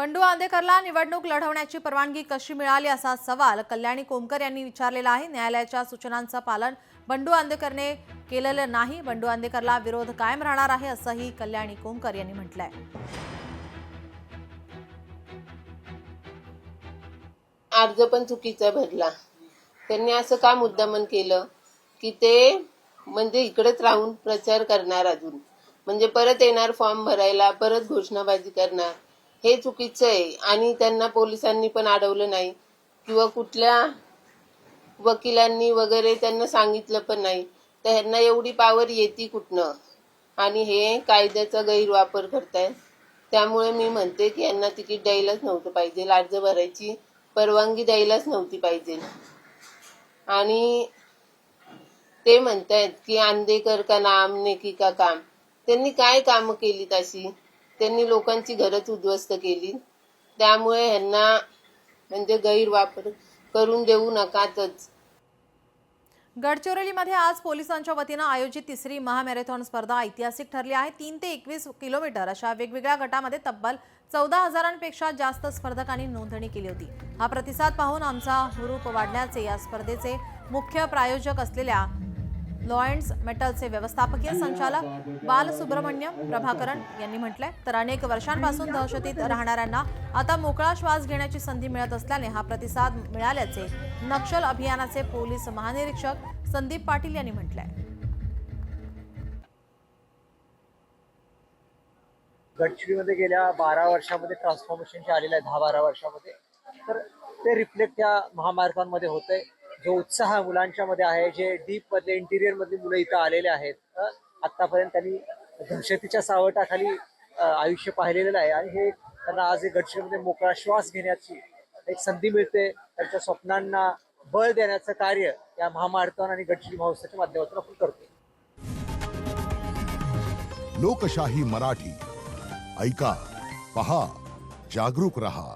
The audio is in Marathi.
बंडू आंदेकरला निवडणूक लढवण्याची परवानगी कशी मिळाली असा सवाल कल्याणी कोमकर यांनी विचारलेला आहे। न्यायालयाच्या सूचनांचं पालन बंडू आंदेकरने केलेलं नाही। बंडू आंदेकरला विरोध कायम राहणार आहे असंही कल्याणी कोमकर यांनी म्हटलंय। अर्ज पण चुकीचा भरला। त्यांनी असं का मुद्दामन केलं की ते म्हणजे इकडेच राहून प्रचार करणार, अजून म्हणजे परत येणार फॉर्म भरायला, परत घोषणाबाजी करणार, हे चुकीचं आहे। आणि त्यांना पोलिसांनी पण अडवलं नाही किंवा कुठल्या वकिलांनी वगैरे त्यांना सांगितलं पण नाही, तर ह्यांना एवढी पावर येते कुठनं? आणि हे कायद्याचा गैरवापर करतायत। त्यामुळे मी म्हणते की यांना तिकीट द्यायलाच नव्हतं पाहिजे, अर्ज भरायची परवानगी द्यायलाच नव्हती पाहिजे। आणि ते म्हणतायत की आंदेकर का नाम नेकी का काम। त्यांनी काय कामं केली तशी? त्यांनी लोकांची घरच उद्ध्वस्त केली। त्यामुळे ह्यांना म्हणजे गैरवापर करून देऊ नकाच। गडचिरोलीमध्ये आज पोलिसांच्या वतीनं आयोजित तिसरी महामॅरेथॉन स्पर्धा ऐतिहासिक ठरली आहे। 3 ते 21 किलोमीटर अशा वेगवेगळ्या गटामध्ये तब्बल 14,000पेक्षा जास्त स्पर्धकांनी नोंदणी केली होती। हा प्रतिसाद पाहून आमचा हुरूप वाढल्याचे या स्पर्धेचे मुख्य प्रायोजक असलेल्या लॉयन्स मेटलचे व्यवस्थापकीय संचालक बालसुब्रमण्यम प्रभाकरन यांनी म्हटलंय। तर अनेक वर्षांपासून दहशतीत राहणाऱ्यांना आता मोकळा श्वास घेण्याची संधी मिळत असल्याने हा प्रतिसाद मिळाल्याचे नक्षल अभियानाचे पोलीस महानिरीक्षक संदीप पाटील यांनी म्हटलंय। गडचिरोलीमध्ये गेल्या 12 वर्षांमध्ये ट्रान्सफॉर्मेशन आलेलं आहे, 10-12 वर्षांमध्ये। तर ते रिफ्लेक्ट या महामार्गांमध्ये होतंय। जो उत्साह मुलांच्या मध्ये आहे, जे डीप मधले इंटिरियर मधली मुलं इथं आलेले आहेत, आतापर्यंत त्यांनी दहशतीच्या सावटाखाली आयुष्य पाहिलेलं आहे आणि हे त्यांना आज गडचिरोलीमध्ये मोकळा श्वास घेण्याची एक संधी मिळते। त्यांच्या स्वप्नांना बळ देण्याचं कार्य या महामार्गातून आणि गडचिरोली महोत्सवाच्या माध्यमातून आपण करतो। लोकशाही मराठी ऐका, पहा, जागरूक रहा।